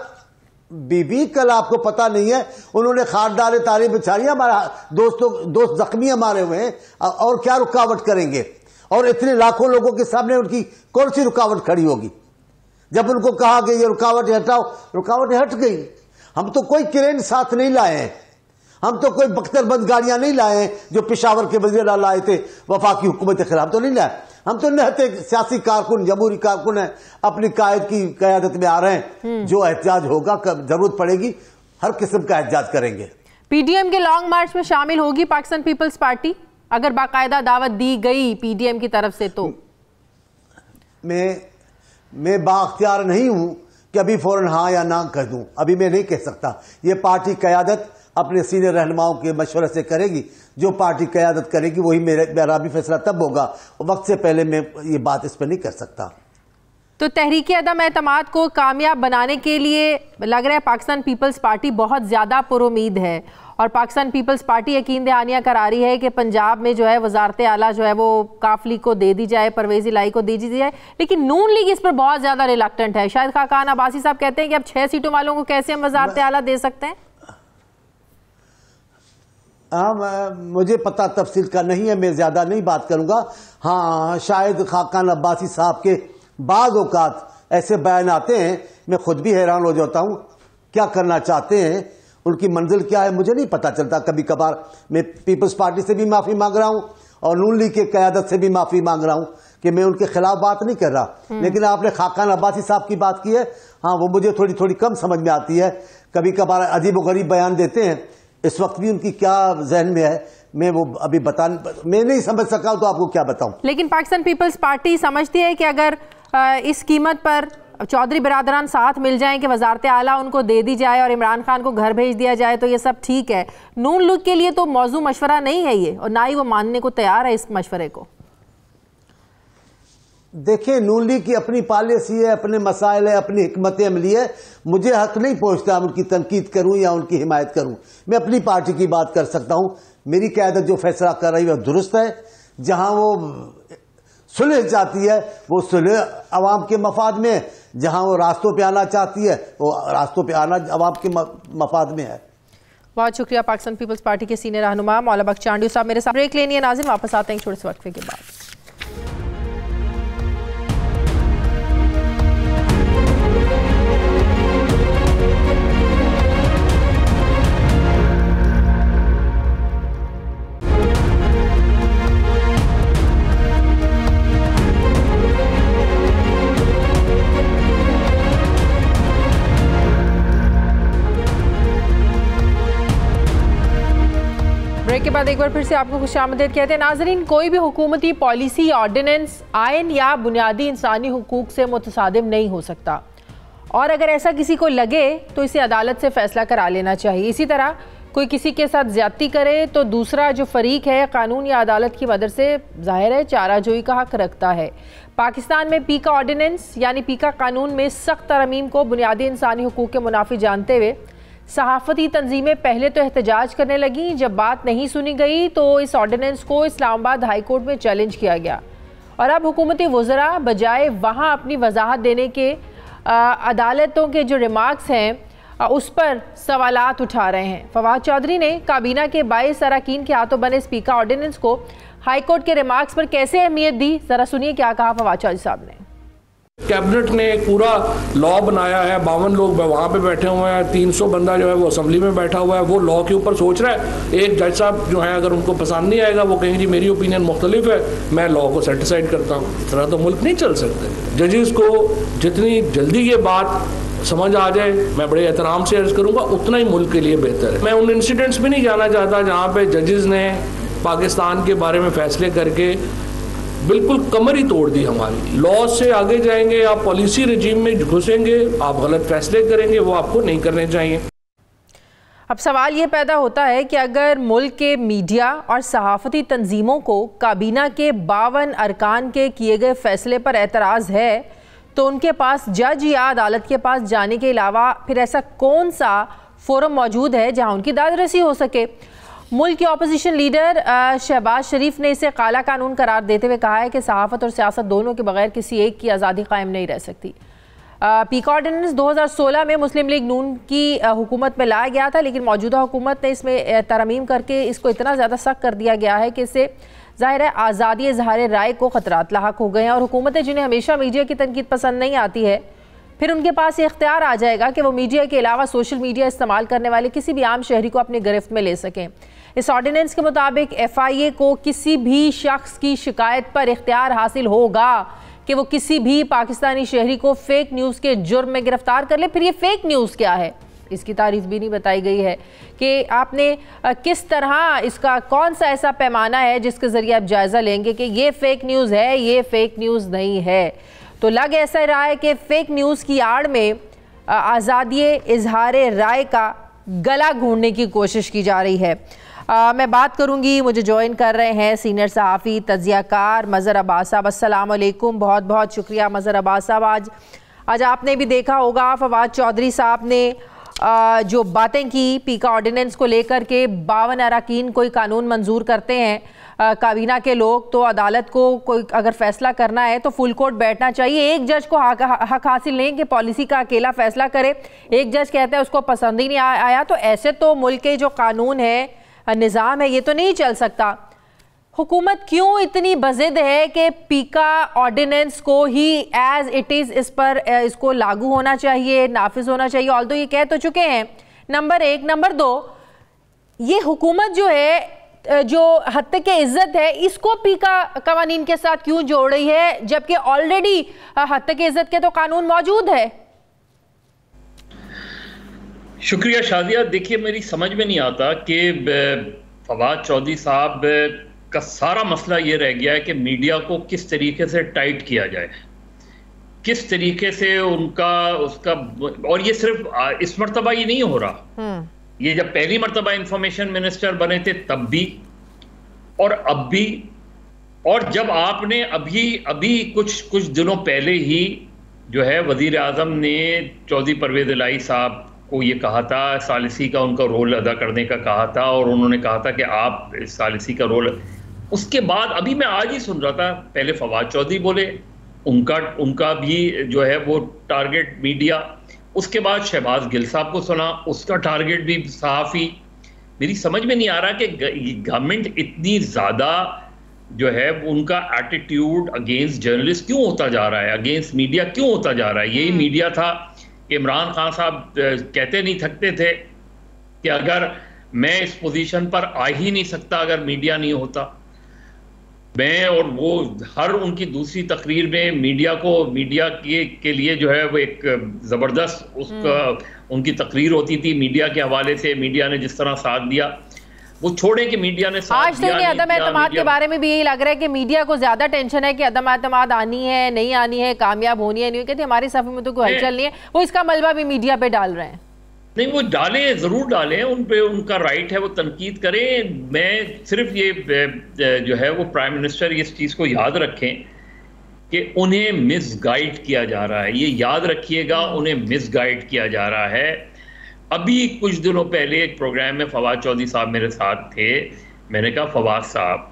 बीबी कल आपको पता नहीं है उन्होंने खाद डाले, तारी बिछाई, हमारा दोस्त जख्मी हमारे हुए हैं और क्या रुकावट करेंगे? और इतने लाखों लोगों के सामने उनकी कौन सी रुकावट खड़ी होगी? जब उनको कहा कि ये रुकावट हटाओ, रुकावट हट गई। हम तो कोई क्रेन साथ नहीं लाए हैं, हम तो कोई बख्तरबंद गाड़ियां नहीं लाए हैं जो पेशावर के वज़ीर लाए थे वफाकी हुकूमत के खिलाफ, तो नहीं लाए। हम तो नहते सियासी कारकुन, जमहूरी कारकुन है, अपनी कायद की क़यादत में आ रहे हैं। जो एहतियाज होगा, जरूरत पड़ेगी, हर किस्म का एहतियाज करेंगे। पीडीएम के लॉन्ग मार्च में शामिल होगी पाकिस्तान पीपल्स पार्टी, अगर बाकायदा दावत दी गई पीडीएम की तरफ से? तो मैं बाख्तियार नहीं हूं कि अभी फौरन हाँ या ना कर दूं, अभी मैं नहीं कह सकता। ये पार्टी क़यादत अपने सीनियर रहनुमाओं के मशवरे से करेगी, जो पार्टी क़यादत करेगी वही मेरा भी फैसला तब होगा, वक्त से पहले मैं ये बात इस पर नहीं कर सकता। तो तहरीक अदम एतमाद को कामयाब बनाने के लिए लग रहा है पाकिस्तान पीपल्स पार्टी बहुत ज़्यादा पुरुमीद है, और पाकिस्तान पीपल्स पार्टी यकीन दहानियाँ करा रही है कि पंजाब में जो है वजारत आला जो है वो काफली को दे दी जाए, परवेज़ इलाही को दे दी जाए, लेकिन नून लीग इस पर बहुत ज़्यादा रिलक्टेंट है। शायद खाकान अब्बासी साहब कहते हैं कि अब 6 सीटों वालों को कैसे हम वजारत आला दे सकते हैं? मुझे पता तफसील का नहीं है, मैं ज़्यादा नहीं बात करूँगा। हाँ, शायद खाकान अब्बासी साहब के बाज़ औक़ात ऐसे बयान आते हैं, मैं खुद भी हैरान हो जाता हूँ क्या करना चाहते हैं, उनकी मंजिल क्या है मुझे नहीं पता चलता। कभी कभार मैं पीपल्स पार्टी से भी माफ़ी मांग रहा हूँ और नून लीग के क़यादत से भी माफ़ी मांग रहा हूँ कि मैं उनके खिलाफ बात नहीं कर रहा। लेकिन आपने खाकान अब्बासी साहब की बात की है, हाँ वो मुझे थोड़ी थोड़ी कम समझ में आती है। कभी कभार अजीब व गरीब बयान देते हैं, इस वक्त भी उनकी क्या जहन में है मैं वो अभी मैं नहीं समझ सका, तो आपको क्या बताऊं। लेकिन पाकिस्तान पीपल्स पार्टी समझती है कि अगर इस कीमत पर चौधरी बिरादरान साथ मिल जाएं कि वजारत आला उनको दे दी जाए और इमरान खान को घर भेज दिया जाए तो ये सब ठीक है। नून लीग के लिए तो मौजू मशवरा नहीं है ये, और ना ही वो मानने को तैयार है इस मशवरे को। देखिए, नून लीग की अपनी पॉलिसी है, अपने मसाइल है, अपनी हिकमत अमली है। मुझे हक नहीं पहुंचता उनकी तनकीद करूं या उनकी हिमायत करूं। मैं अपनी पार्टी की बात कर सकता हूं। मेरी क़यादत जो फैसला कर रही है वह दुरुस्त है। जहां वो सुलह चाहती है वो सुलह अवाम के मफाद में है, जहां वो रास्तों पे आना चाहती है वो रास्तों पे आना अवाम के मफाद में है। बहुत शुक्रिया पाकिस्तान पीपल्स पार्टी के सीनियर रहनुमा मौला बख्श चांडियो साहब। मेरे साथ ब्रेक लेनी है नाज़रीन, वापस आते हैं एक छोटे से वक्फे के बाद। ब्रेक के बाद एक बार फिर से आपको खुशामदीद कहते हैं नाजरीन। कोई भी हुकूमती पॉलिसी, ऑर्डिनेंस, आयन या बुनियादी इंसानी हुकूक से मुतसादिम नहीं हो सकता, और अगर ऐसा किसी को लगे तो इसे अदालत से फैसला करा लेना चाहिए। इसी तरह कोई किसी के साथ ज्यादती करे तो दूसरा जो फरीक है कानून या अदालत की मदद से जाहिर है चाराजोई का हक रखता है। पाकिस्तान में पीका ऑर्डिनेंस यानी पीका कानून में सख्त तरमीम को बुनियादी इंसानी हुकूक के मुनाफी जानते हुए सहाफ़ती तंजीमें पहले तो एहतजाज करने लगी। जब बात नहीं सुनी गई तो इस ऑर्डिनेंस को इस्लामाबाद हाई कोर्ट में चैलेंज किया गया, और अब हुकूमती वज़रा बजाय वहाँ अपनी वजाहत देने के अदालतों के जो रिमार्क्स हैं उस पर सवालात उठा रहे हैं। फवाद चौधरी ने काबीना के 22 अरकान के हाथों बने स्पीकर ऑर्डिनेंस को हाई कोर्ट के रिमार्क्स पर कैसे अहमियत दी, ज़रा सुनिए क्या कहा फवाद चौधरी साहब ने। कैबिनेट ने एक पूरा लॉ बनाया है, 52 लोग वहाँ पे बैठे हुए हैं, 300 बंदा जो है वो असेंबली में बैठा हुआ है, वो लॉ के ऊपर सोच रहा है। एक जज साहब जो है अगर उनको पसंद नहीं आएगा वो कहेंगे मेरी ओपिनियन मुख्तलिफ है, मैं लॉ को सेटिसाइड करता हूँ। इस तरह तो मुल्क नहीं चल सकते। जजेस को जितनी जल्दी ये बात समझ आ जाए, मैं बड़े एहतराम से अर्ज करूँगा, उतना ही मुल्क के लिए बेहतर है। मैं उन इंसिडेंट्स में नहीं जाना चाहता जहाँ पे जजेस ने पाकिस्तान के बारे में फैसले करके बिल्कुल कमर ही तोड़ दी हमारी। लॉ से आगे जाएंगे, आप पॉलिसी रजीम में घुसेंगे, आप गलत फैसले करेंगे, वो आपको नहीं करने चाहिए। अब सवाल ये पैदा होता है कि अगर मुल्क के मीडिया और सहाफ़ती तंजीमों को काबीना के 52 अरकान के किए गए फैसले पर एतराज़ है तो उनके पास जज या अदालत के पास जाने के अलावा फिर ऐसा कौन सा फोरम मौजूद है जहाँ उनकी दादरसी हो सके। मुल्क के अपोजिशन लीडर शहबाज शरीफ ने इसे काला कानून करार देते हुए कहा है कि सहाफ़त और सियासत दोनों के बगैर किसी एक की आज़ादी कायम नहीं रह सकती। पीका ऑर्डिनेंस 2016 में मुस्लिम लीग नून की हुकूमत में लाया गया था, लेकिन मौजूदा हुकूमत ने इसमें तरमीम करके इसको इतना ज़्यादा सख्त कर दिया गया है कि इससे ज़ाहिर है आज़ादी इज़हार राय को ख़तरात लाहक हो गए हैं, और हुकूमतें जिन्हें हमेशा मीडिया की तनकीद पसंद नहीं आती है फिर उनके पास ये इख्तियार आ जाएगा कि वो मीडिया के अलावा सोशल मीडिया इस्तेमाल करने वाले किसी भी आम शहरी को अपनी गिरफ्त में ले सकें। इस ऑर्डिनेंस के मुताबिक FIA को किसी भी शख्स की शिकायत पर इख्तियार हासिल होगा कि वो किसी भी पाकिस्तानी शहरी को फेक न्यूज़ के जुर्म में गिरफ्तार कर ले। फिर ये फेक न्यूज़ क्या है, इसकी तारीफ भी नहीं बताई गई है कि आपने किस तरह इसका कौन सा ऐसा पैमाना है जिसके ज़रिए आप जायज़ा लेंगे कि ये फेक न्यूज़ है, ये फेक न्यूज़ नहीं है। तो लग ऐसा रहा है कि फेक न्यूज़ की आड़ में आज़ादी इजहार राय का गला घूंढने की कोशिश की जा रही है। मैं बात करूंगी, मुझे ज्वाइन कर रहे हैं सीनियर सहाफ़ी तज़ियाकार मज़हर अब्बास साहब। अस्सलाम वालेकुम, बहुत बहुत शुक्रिया मज़हर अब्बास साहब। आज आपने भी देखा होगा फवाद चौधरी साहब ने जो बातें की पीका ऑर्डिनेंस को लेकर के 52 अरकान कोई कानून मंजूर करते हैं काबीना के लोग, तो अदालत को कोई अगर फैसला करना है तो फुल कोर्ट बैठना चाहिए। एक जज को हक हासिल नहीं कि पॉलिसी का अकेला फैसला करे। एक जज कहता है उसको पसंद ही नहीं आया, तो ऐसे तो मुल्क के जो कानून है, निज़ाम है, ये तो नहीं चल सकता। हुकूमत क्यों इतनी बज़िद है कि पीका ऑर्डिनेंस को ही एज इट इज़ इस पर इसको लागू होना चाहिए, नाफिज होना चाहिए? ऑल्दो ये कह तो चुके हैं, नंबर एक। नंबर दो, ये हुकूमत जो है जो हत्ते के इज्जत है इसको पीका कवानीन के साथ क्यों जोड़ रही है, जबकि ऑलरेडी हत्ते के इज्जत के तो कानून मौजूद है? शुक्रिया शादिया। देखिए, मेरी समझ में नहीं आता कि फवाद चौधरी साहब का सारा मसला ये रह गया है कि मीडिया को किस तरीके से टाइट किया जाए, किस तरीके से उसका और ये सिर्फ इस मर्तबा ही नहीं हो रहा, ये जब पहली मर्तबा इंफॉर्मेशन मिनिस्टर बने थे तब भी और अब भी, और जब आपने अभी कुछ दिनों पहले ही जो है वजीर आजम ने चौधरी परवेज इलाही साहब को ये कहा था, सालिसी का उनका रोल अदा करने का कहा था, और उन्होंने कहा था कि आप सालिसी का रोल। उसके बाद अभी मैं आज ही सुन रहा था, पहले फवाद चौधरी बोले, उनका भी जो है वो टारगेट मीडिया, उसके बाद शहबाज गिल साहब को सुना, उसका टारगेट भी सहाफ़ी। मेरी समझ में नहीं आ रहा कि गवर्नमेंट इतनी ज़्यादा जो है उनका एटीट्यूड अगेंस्ट जर्नलिस्ट क्यों होता जा रहा है, अगेंस्ट मीडिया क्यों होता जा रहा है। यही मीडिया था कि इमरान खान साहब कहते नहीं थकते थे कि अगर मैं इस पोजीशन पर आ ही नहीं सकता अगर मीडिया नहीं होता मैं, और वो हर उनकी दूसरी तकरीर में मीडिया के लिए जो है वो एक ज़बरदस्त उसका उनकी तकरीर होती थी मीडिया के हवाले से। मीडिया ने जिस तरह साथ दिया, वो छोड़े कि मीडिया ने साथ आज तो इन्हें अदम एतमाद के बारे में भी यही लग रहा है कि मीडिया को ज्यादा टेंशन है कि अदम एतमाद आनी है नहीं आनी है, कामयाब होनी है नहीं, कहते हमारी सफ़े में तो कोई हलचल नहीं है। वो इसका मलबा भी मीडिया पे डाल रहे हैं। नहीं, वो डालें, जरूर डालें, उन पे उनका राइट है, वो तनकीद करें। मैं सिर्फ ये जो है वो प्राइम मिनिस्टर इस चीज़ को याद रखें कि उन्हें मिसगाइड किया जा रहा है। ये याद रखिएगा, उन्हें मिसगाइड किया जा रहा है। अभी कुछ दिनों पहले एक प्रोग्राम में फवाद चौधरी साहब मेरे साथ थे। मैंने कहा, फवाद साहब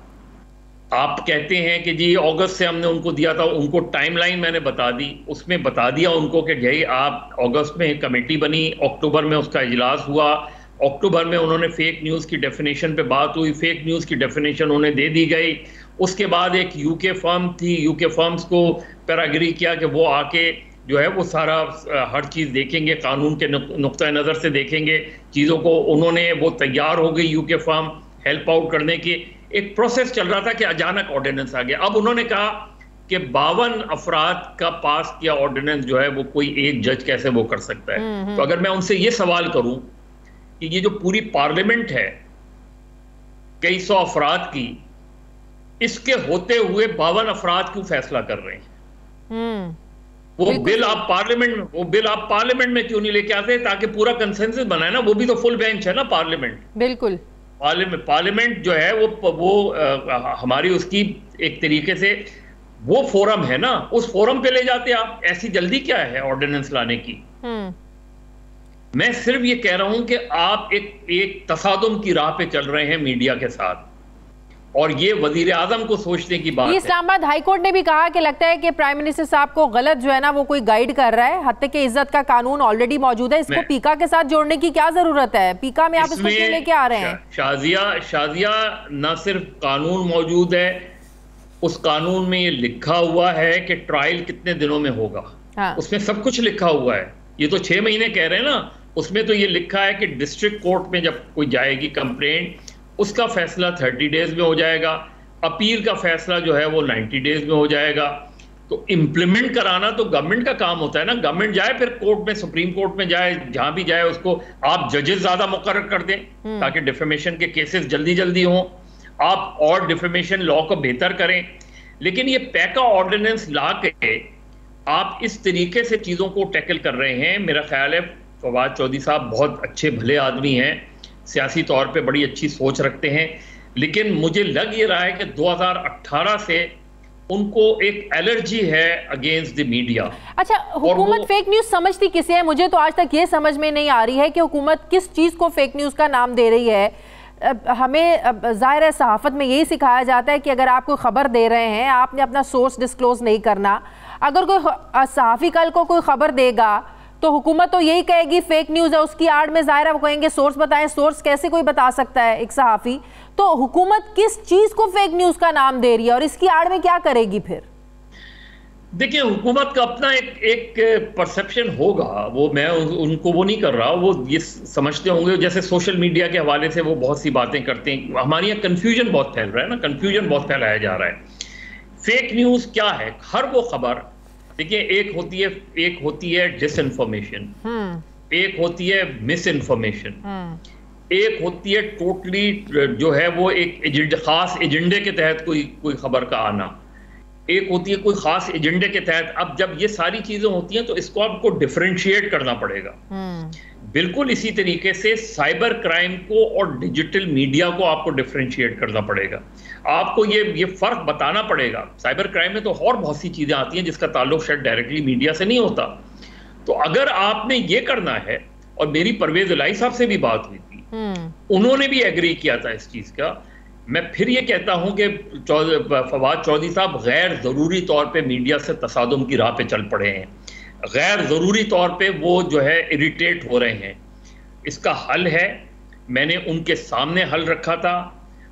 आप कहते हैं कि जी अगस्त से हमने उनको दिया था, उनको टाइमलाइन मैंने बता दी, उसमें बता दिया उनको कि भाई आप अगस्त में कमेटी बनी, अक्टूबर में उसका इजलास हुआ, अक्टूबर में उन्होंने फेक न्यूज़ की डेफिनेशन पे बात हुई, फेक न्यूज़ की डेफिनेशन उन्हें दे दी गई। उसके बाद एक यूके फर्म थी, यूके फर्म्स को पर एग्री किया कि वो आके जो है वो सारा हर चीज़ देखेंगे, कानून के नुक्ता नज़र से देखेंगे चीज़ों को। उन्होंने वो तैयार हो गई यूके फर्म हेल्प आउट करने की। एक प्रोसेस चल रहा था कि अचानक ऑर्डिनेंस आ गया। अब उन्होंने कहा कि 52 अफराद का पास किया ऑर्डिनेंस जो है वो कोई एक जज कैसे वो कर सकता है। तो अगर मैं उनसे ये सवाल करूं कि ये जो पूरी पार्लियामेंट है कई सौ अफराद की, इसके होते हुए 52 अफराद क्यों फैसला कर रहे हैं? वो बिल आप पार्लियामेंट में क्यों नहीं लेके आते ताकि पूरा कंसेंसस बनाए ना? वो भी तो फुल बेंच है ना पार्लियामेंट। बिल्कुल, पार्लियामेंट जो है वो हमारी उसकी एक तरीके से वो फोरम है ना, उस फोरम पे ले जाते आप। ऐसी जल्दी क्या है ऑर्डिनेंस लाने की? मैं सिर्फ ये कह रहा हूं कि आप एक तसादुम की राह पे चल रहे हैं मीडिया के साथ, और ये वजीर आजम को सोचने की बात है। इस्लामाबाद हाई कोर्ट ने भी कहा कि लगता है कि प्राइम मिनिस्टर साहब को गलत जो है ना वो कोई गाइड कर रहा है। हत्या के इज्जत का कानून ऑलरेडी मौजूद है, इसको पीका के साथ जोड़ने की क्या जरूरत है? पीका में आप इसको क्यों लेके आ रहे हैं? शाजिया न सिर्फ कानून मौजूद है, उस कानून में ये लिखा हुआ है कि ट्रायल कितने दिनों में होगा। उसमें सब कुछ लिखा हुआ है। ये तो 6 महीने कह रहे हैं ना, उसमें तो ये लिखा है कि डिस्ट्रिक्ट कोर्ट में जब कोई जाएगी कंप्लेंट, उसका फैसला 30 डेज में हो जाएगा, अपील का फैसला जो है वो 90 डेज में हो जाएगा। तो इम्प्लीमेंट कराना तो गवर्नमेंट का काम होता है ना। गवर्नमेंट जाए फिर कोर्ट में, सुप्रीम कोर्ट में जाए, जहां भी जाए, उसको आप जजेस ज्यादा मुकर्रर कर दें ताकि डिफेमेशन के केसेस जल्दी जल्दी हों, आप और डिफेमेशन लॉ को बेहतर करें। लेकिन ये पैका ऑर्डिनेंस ला के आप इस तरीके से चीजों को टैकल कर रहे हैं। मेरा ख्याल है फवाद चौधरी साहब बहुत अच्छे भले आदमी हैं, सियासी तौर पे बड़ी अच्छी सोच रखते हैं, लेकिन मुझे लग ये रहा है कि 2018 से उनको एक एलर्जी है अगेंस्ट द मीडिया। अच्छा, हुकूमत फेक न्यूज समझती किसे है? मुझे तो आज तक ये समझ में नहीं आ रही है कि हुकूमत किस चीज को फेक न्यूज का नाम दे रही है। हमें ज़ाहिर है सहाफ़त में यही सिखाया जाता है कि अगर आप कोई ख़बर दे रहे हैं, आपने अपना सोर्स डिस्क्लोज नहीं करना। अगर कोई सहाफ़ी कल को कोई ख़बर देगा तो हुकूमत तो यही कहेगी फेक न्यूज़ है, उसकी आड़ में ज़ाहिर है वो कहेंगे सोर्स बताएं। सोर्स कैसे कोई बता सकता है एक सहाफ़ी? तो हुकूमत किस चीज़ को फेक न्यूज़ का नाम दे रही है और इसकी आड़ में क्या करेगी फिर? देखिए, हुकूमत का अपना एक परसेप्शन होगा, वो मैं उनको वो नहीं कर रहा, वो ये समझते होंगे जैसे सोशल मीडिया के हवाले से वो बहुत सी बातें करते हैं। हमारे यहाँ कन्फ्यूजन बहुत फैल रहा है ना, कन्फ्यूजन बहुत फैलाया जा रहा है। फेक न्यूज़ क्या है? हर वो खबर, देखिए, एक होती है डिसइंफॉर्मेशन, एक होती है मिस इन्फॉर्मेशन, एक होती है टोटली जो है वो एक खास एजेंडे के तहत कोई खबर का आना, एक होती है कोई खास एजेंडे के तहत। अब जब ये सारी चीजें होती हैं तो इसको आपको डिफरेंशिएट करना पड़ेगा। बिल्कुल इसी तरीके से साइबर क्राइम को और डिजिटल मीडिया को आपको डिफरेंशिएट करना पड़ेगा। आपको ये फर्क बताना पड़ेगा। साइबर क्राइम में तो और बहुत सी चीजें आती हैं जिसका ताल्लुक शायद डायरेक्टली मीडिया से नहीं होता। तो अगर आपने ये करना है, और मेरी परवेज इलाही साहब से भी बात हुई थी, उन्होंने भी एग्री किया था इस चीज का। मैं फिर ये कहता हूं कि फवाद चौधरी साहब गैर जरूरी तौर पे मीडिया से तसादुम की राह पे चल पड़े हैं, गैर जरूरी तौर पे वो जो है इरिटेट हो रहे हैं। इसका हल है, मैंने उनके सामने हल रखा था,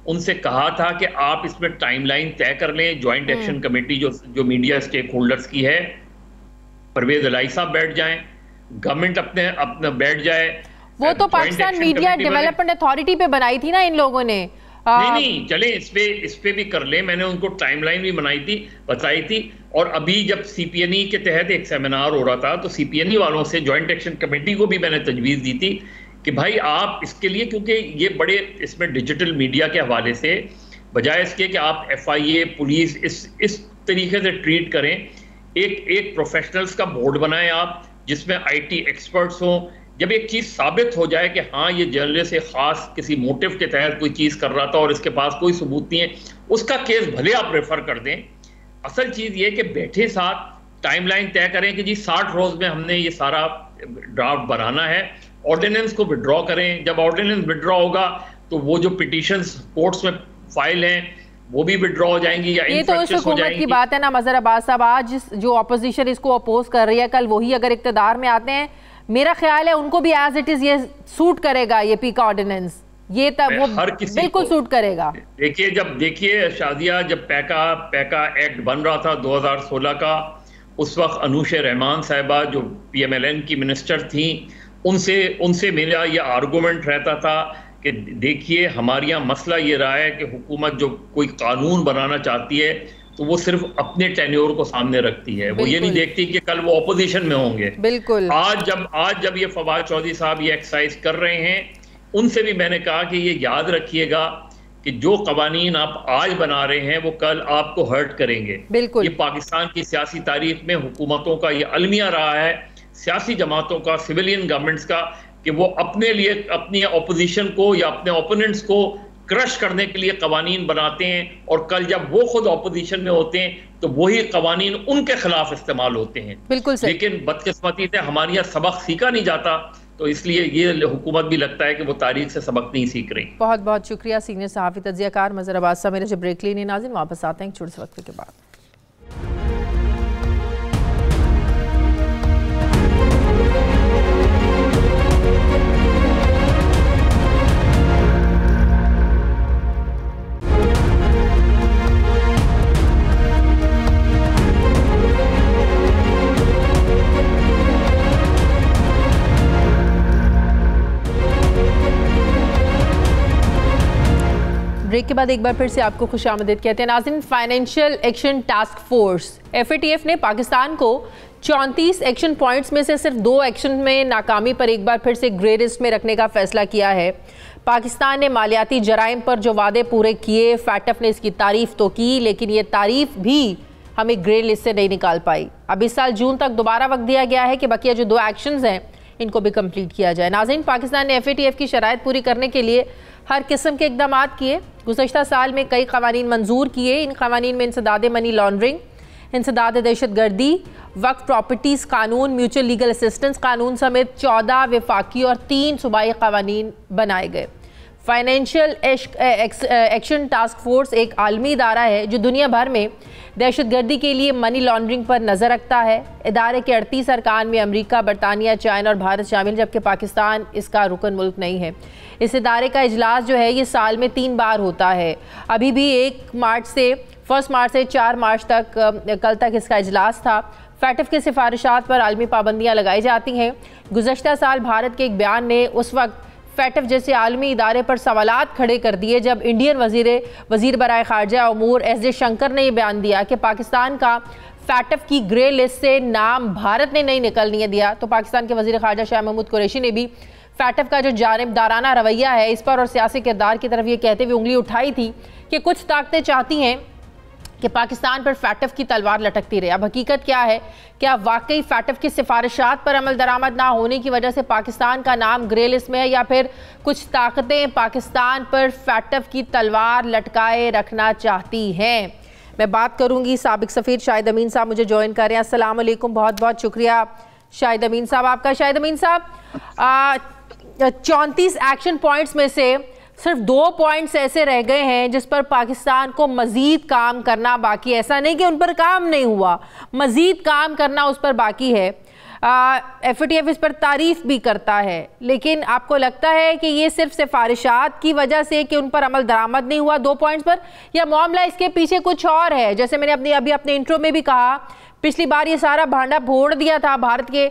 उनसे कहा था कि आप इसमें टाइमलाइन तय कर लें। ज्वाइंट एक्शन कमेटी जो मीडिया स्टेक होल्डर्स की है, परवेज इलाही साहब बैठ जाएं, गवर्नमेंट अपने बैठ जाए। वो तो पाकिस्तान मीडिया डेवलपमेंट अथॉरिटी पे बनाई थी ना इन लोगों ने। नहीं, चले इस पे भी कर ले। मैंने उनको टाइमलाइन भी बताई थी। और अभी जब सीपीएनई के तहत एक सेमिनार हो रहा था तो सीपीएनई वालों से ज्वाइंट एक्शन कमेटी को भी मैंने तजवीज़ दी थी कि भाई आप इसके लिए, क्योंकि ये बड़े इसमें डिजिटल मीडिया के हवाले से बजाय इसके कि आप FIA पुलिस इस तरीके से ट्रीट करें, एक प्रोफेशनल्स का बोर्ड बनाएं आप, जिसमें IT एक्सपर्ट्स हों। जब एक चीज साबित हो जाए कि हाँ ये जर्नलिस्ट एक खास किसी मोटिव के तहत कोई चीज कर रहा था और इसके पास कोई सबूत नहीं है, उसका केस भले आप रेफर कर दें। असल चीज ये कि बैठे साथ टाइमलाइन तय करें कि जी 60 रोज में हमने ये सारा ड्राफ्ट बनाना है, ऑर्डिनेंस को विड्रॉ करें। जब ऑर्डिनेंस विड्रॉ होगा तो वो जो पिटीशंस कोर्ट्स में फाइल हैं वो भी विड्रॉ हो जाएंगी या ये तो उस हुकूमत की बात है ना मजहर अब्बास साहब। आज जो ऑपोजिशन इसको अपोज कर रही है, कल वही अगर इक्तदार में आते हैं, मेरा ख्याल है उनको भी एज इट इज ये सूट करेगा, ये पीका ऑर्डिनेंस, ये तब वो बिल्कुल सूट करेगा। देखिए शादिया, जब पैका एक्ट बन रहा था 2016 का, उस वक्त अनूश रहमान साहिबा जो PMLN की मिनिस्टर थी, उनसे मेरा ये आर्गूमेंट रहता था कि देखिए हमारे यहाँ मसला ये रहा है कि हुकूमत जो कोई कानून बनाना चाहती है तो वो सिर्फ अपने टेन्योर को सामने रखती है, वो ये नहीं देखती कि कल वो ऑपोजिशन में होंगे। बिल्कुल। आज जब ये फवाद चौधरी साहब ये एक्सरसाइज कर रहे हैं, उनसे भी मैंने कहा कि ये याद रखिएगा कि जो कवानीन आप आज बना रहे हैं वो कल आपको हर्ट करेंगे। बिल्कुल। ये पाकिस्तान की सियासी तारीख में हुकूमतों का ये अलमिया रहा है, सियासी जमातों का, सिविलियन गवर्नमेंट्स का, कि वो अपने लिए अपनी अपोजिशन को या अपने ओपोनेंट्स को क्रश करने के लिए कवानीन बनाते हैं, और कल जब वो खुद ऑपोजिशन में होते हैं तो वही कवानीन उनके खिलाफ इस्तेमाल होते हैं। बिल्कुल सही। लेकिन बदकिस्मती से हमारे यहाँ सबक सीखा नहीं जाता, तो इसलिए ये हुकूमत भी लगता है कि वो तारीख से सबक नहीं सीख रही। बहुत बहुत शुक्रिया सीनियर सहाफ़ी तज्ज़ियाकार मज़हर अब्बास साहब। मेरे जो ब्रेक लेने नाज़रीन वापस आते हैं छोटे से वक्त के बाद। ब्रेक के बाद एक बार फिर से आपको खुशामदीद कहते हैं। नाज़रीन, financial action task force FATF ने पाकिस्तान को 34 एक्शन पॉइंट्स में से सिर्फ 2 एक्शन में नाकामी पर एक बार फिर से ग्रे लिस्ट में रखने का फैसला किया है। पाकिस्तान ने मालियाती जराइम पर जो वादे पूरे किए, FATF ने इसकी तारीफ तो की, लेकिन ये तारीफ भी हमें ग्रे लिस्ट से नहीं निकाल पाई। अब इस साल जून तक दोबारा वक्त दिया गया है कि बकिया जो 2 एक्शंस हैं इनको भी कंप्लीट किया जाए। नाज़रीन, पाकिस्तान ने FATF की शराइत पूरी करने के लिए हर किस्म के इकदाम किए। गुज़श्ता साल में कई क़वानीन मंजूर किए। इन क़वानीन में इंसदाद मनी लॉन्ड्रिंग, इंसदाद दहशत गर्दी, वक्फ प्रॉपर्टीज़ कानून, म्यूचुअल लीगल असिस्टेंस कानून समेत 14 वफाकी और 3 सूबाई क़वानीन बनाए गए। फाइनेंशियल एक्शन टास्क फोर्स एक आलमी इदारा है जो दुनिया भर में दहशत गर्दी के लिए मनी लॉन्ड्रिंग पर नज़र रखता है। इदारे के 38 अरकान में अमेरिका, बरतानिया, चाइना और भारत शामिल, जबकि पाकिस्तान इसका रुकन मुल्क नहीं है। इस इदारे का इजलास जो है ये साल में 3 बार होता है। अभी भी 1 मार्च से 4 मार्च तक कल तक इसका इजलास था। FATF की सिफारिशात पर आलमी पाबंदियाँ लगाई जाती हैं। गुज़श्ता साल भारत के एक बयान ने उस वक्त FATF जैसे आलमी इदारे पर सवालात खड़े कर दिए जब इंडियन वज़ीर बराए ख़ारजा अमूर S.J. शंकर ने यह बयान दिया कि पाकिस्तान का FATF की ग्रे लिस्ट से नाम भारत ने नहीं निकलने दिया। तो पाकिस्तान के वज़ीर ख़ारजा शाह महमूद कुरैशी ने भी FATF का जो जानिबदाराना रवैया है इस पर और सियासी किरदार की तरफ ये कहते हुए उंगली उठाई थी कि कुछ ताकतें चाहती हैं कि पाकिस्तान पर FATF की तलवार लटकती रहे। अब हकीकत क्या है? क्या वाकई FATF की सिफारिशात पर अमल दरामद ना होने की वजह से पाकिस्तान का नाम ग्रे लिस्ट में है, या फिर कुछ ताकतें पाकिस्तान पर FATF की तलवार लटकाए रखना चाहती हैं? मैं बात करूंगी साबिक सफ़ीर शाहिद अमीन साहब मुझे ज्वाइन कर रहे हैं। अस्सलाम वालेकुम, बहुत बहुत शुक्रिया शाहिद अमीन साहब आपका। शाहिद अमीन साहब, 34 एक्शन पॉइंट्स में से सिर्फ 2 पॉइंट्स ऐसे रह गए हैं जिस पर पाकिस्तान को मज़ीद काम करना बाकी है। ऐसा नहीं कि उन पर काम नहीं हुआ, मज़ीद काम करना उस पर बाकी है। FATF इस पर तारीफ़ भी करता है, लेकिन आपको लगता है कि ये सिर्फ सिफारिशात की वजह से कि उन पर अमल दरामद नहीं हुआ 2 पॉइंट्स पर, या मामला इसके पीछे कुछ और है? जैसे मैंने अभी अपने इंट्रो में भी कहा, पिछली बार ये सारा भांडा फोड़ दिया था भारत के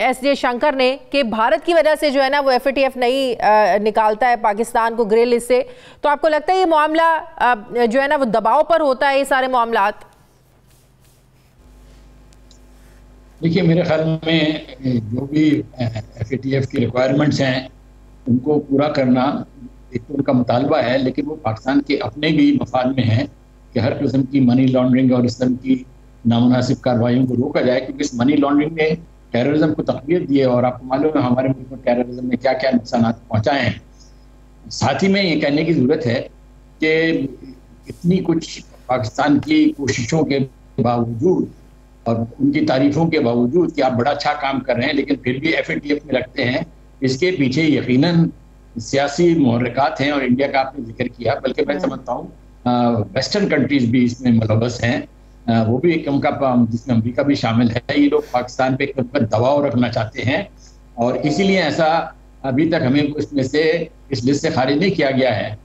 S.J. शंकर ने कि भारत की वजह से जो है ना वो FATF नहीं निकालता है पाकिस्तान को ग्रे लिस्ट से। तो आपको लगता है ये मामला जो है ना वो दबाव पर होता है ये सारे मामलात? देखिए, मेरे ख्याल में जो भी FATF की रिक्वायरमेंट्स हैं उनको पूरा करना एक तो उनका मुतालबा है, लेकिन वो पाकिस्तान के अपने भी मफाद में है कि हर किस्म की मनी लॉन्ड्रिंग और इस तरह की नामुनासिब कार्रवाइयों को रोका जाए, क्योंकि इस मनी लॉन्ड्रिंग ने टेररिज्म को तक़वियत दी है और आपको मालूम है हमारे मुल्क में टेररिज्म ने क्या क्या नुकसान पहुँचाए हैं। साथ ही में ये कहने की ज़रूरत है कि इतनी कुछ पाकिस्तान की कोशिशों के बावजूद और उनकी तारीफों के बावजूद कि आप बड़ा अच्छा काम कर रहे हैं, लेकिन फिर भी FATF में रखते हैं, इसके पीछे यकीनन सियासी मुहर्रिकात हैं। और इंडिया का आपने जिक्र किया, बल्कि मैं समझता हूँ वेस्टर्न कंट्रीज भी इसमें मुलव्वस हैं, वो भी एक उनका, जिसमें अमेरिका भी शामिल है। ये लोग पाकिस्तान पे एक दबाव रखना चाहते हैं और इसीलिए ऐसा अभी तक हमें इसमें से इस लिस्ट से खारिज नहीं किया गया है।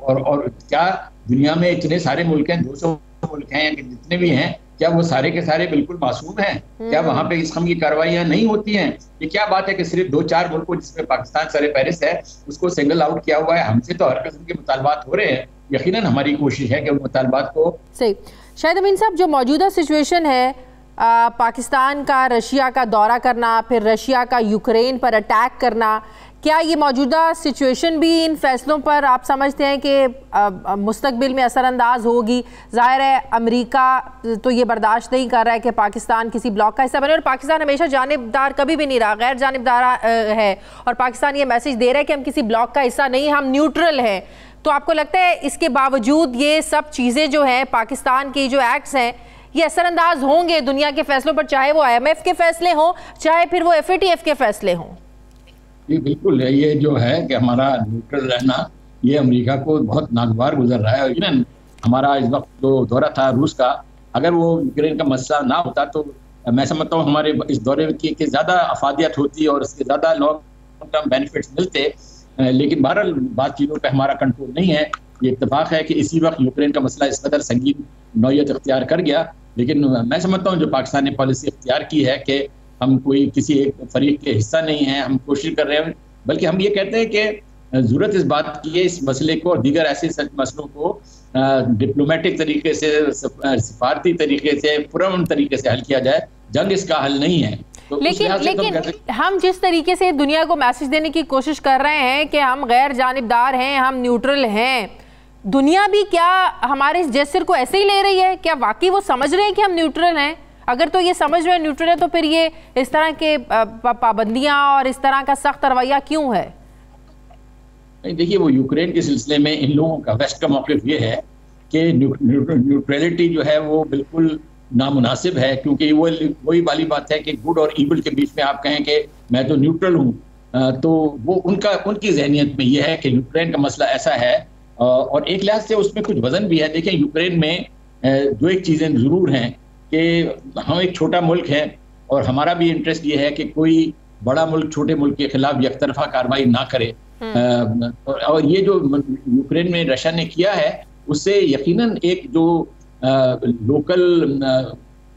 और क्या दुनिया में इतने सारे मुल्क हैं, 200 मुल्क हैं, जितने भी हैं, क्या वो सारे के सारे बिल्कुल मासूम हैं? क्या वहाँ पे इस किस्म की कार्रवाइयाँ नहीं होती हैं? ये क्या बात है कि सिर्फ 2-4 मुल्कों जिसमें पाकिस्तान सरे फहरिस्त है उसको सिंगल आउट किया हुआ है? हमसे तो हर किस्म के मुतालबात हो रहे हैं। यकीनन हमारी कोशिश है कि उन मुतालबात को सही। शाहिद अमीन साहब, जो मौजूदा सिचुएशन है, पाकिस्तान का रशिया का दौरा करना, फिर रशिया का यूक्रेन पर अटैक करना, क्या ये मौजूदा सिचुएशन भी इन फैसलों पर आप समझते हैं कि मुस्तकबिल में असरअंदाज होगी? ज़ाहिर है अमेरिका तो ये बर्दाश्त नहीं कर रहा है कि पाकिस्तान किसी ब्लॉक का हिस्सा बने, और पाकिस्तान हमेशा जानिबदार कभी भी नहीं रहा, गैर जानिबदार है, और पाकिस्तान ये मैसेज दे रहा है कि हम किसी ब्लॉक का हिस्सा नहीं, हम न्यूट्रल हैं। तो आपको लगता है इसके बावजूद ये सब चीज़ें जो हैं, पाकिस्तान की जो एक्ट्स हैं, ये असरअंदाज होंगे दुनिया के फैसलों पर, चाहे वो IMF के फैसले हों, चाहे फिर वो FATF के फैसले हों? जी बिल्कुल, ये जो है कि हमारा न्यूट्रल रहना ये अमेरिका को बहुत नागवार गुजर रहा है। और यकीनन हमारा इस वक्त जो दौरा था रूस का, अगर वो यूक्रेन का मसला ना होता तो मैं समझता हूँ हमारे इस दौरे की ज़्यादा अफादियत होती और उसके ज़्यादा लॉन्ग टर्म बेनिफिट्स मिलते। लेकिन बहरहाल बात चीज़ों पर हमारा कंट्रोल नहीं है। ये इत्तेफाक है कि इसी वक्त यूक्रेन का मसला इस कदर संगीन नौयत इख्तियार कर गया। लेकिन मैं समझता हूँ जो पाकिस्तान ने पॉलिसी इख्तियार की है कि हम कोई किसी एक फरीक के हिस्सा नहीं हैं, हम कोशिश कर रहे हैं, बल्कि हम ये कहते हैं कि जरूरत इस बात की है इस मसले को और दीगर ऐसे मसलों को डिप्लोमेटिक तरीके से, सिफारती तरीके से, पुरअमन तरीके से हल किया जाए। जंग इसका हल नहीं है। तो लेकिन हम जिस तरीके से दुनिया को मैसेज देने की कोशिश कर रहे हैं कि हम गैर जानिबदार हैं, हम न्यूट्रल हैं, दुनिया भी क्या हमारे इस जेस्चर को ऐसे ही ले रही है? क्या वाकई वो समझ रहे हैं कि हम न्यूट्रल हैं? अगर तो ये समझ रहे हैं न्यूट्रल है, तो फिर ये इस तरह के पाबंदियां और इस तरह का सख्त रवैया क्यों है? देखिए, वो यूक्रेन के सिलसिले में इन लोगों का, वेस्ट का मौक़िफ़ ये है कि न्यूट्रलिटी जो है वो बिल्कुल नामुनासिब है, क्योंकि वो वही वाली बात है कि गुड और ईविल के बीच में आप कहें कि मैं तो न्यूट्रल हूँ, तो वो उनकी जहनियत में ये है कि यूक्रेन का मसला ऐसा है। और एक लिहाज से उसमें कुछ वजन भी है। देखें, यूक्रेन में जो एक चीज़ें ज़रूर हैं कि हम एक छोटा मुल्क है और हमारा भी इंटरेस्ट ये है कि कोई बड़ा मुल्क छोटे मुल्क के खिलाफ एकतरफा कार्रवाई ना करे। और ये जो यूक्रेन में रशिया ने किया है उससे यकीनन एक जो लोकल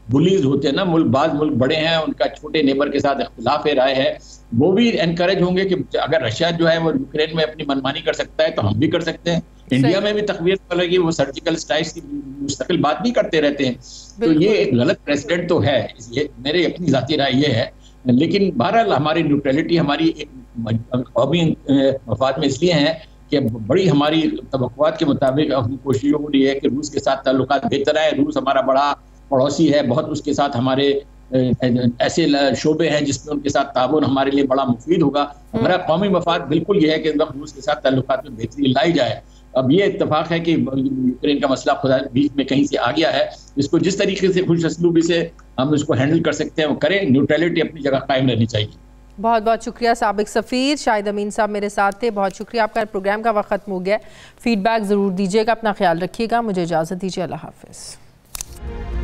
बुलीज होते हैं ना, बाद मुल्क बड़े हैं, उनका छोटे नेबर के साथ इख्तिलाफ राय है, वो भी एनकरेज होंगे कि अगर रशिया जो है वो यूक्रेन में अपनी मनमानी कर सकता है तो हम भी कर सकते हैं। इंडिया में भी तकवीर चलेगी, वो सर्जिकल स्ट्राइक्स की मुस्तकिल बात नहीं करते रहते हैं। तो ये एक गलत प्रेसिडेंट तो है, ये मेरे अपनी जाती राय ये है। लेकिन बहरहाल हमारी न्यूट्रलिटी हमारी कौमी मफाद में इसलिए है कि बड़ी हमारी तवक्कुआत के मुताबिक हम कोशिश हो रही है कि रूस के साथ ताल्लुकात बेहतर है। रूस हमारा बड़ा पड़ोसी है, बहुत उसके साथ हमारे ऐसे शोबे हैं जिसमें उनके साथ ताबून हमारे लिए बड़ा मुफीद होगा। हमारा कौमी मफाद बिल्कुल ये है कि रूस के साथ ताल्लुकात में बेहतरी लाई जाए। अब ये इत्तेफाक है कि यूक्रेन का मसला खुदा बीच में कहीं से आ गया है, इसको जिस तरीके से खुश असलूबी से हम इसको हैंडल कर सकते हैं वो करें। न्यूट्रलिटी अपनी जगह कायम रहनी चाहिए। बहुत बहुत शुक्रिया साबिक सफ़ीर शाहिद अमीन साहब मेरे साथ थे। बहुत शुक्रिया आपका। प्रोग्राम का वक्त खत्म हो गया। फीडबैक ज़रूर दीजिएगा, अपना ख्याल रखिएगा। मुझे इजाज़त दीजिए। अल्लाह हाफ़िज़।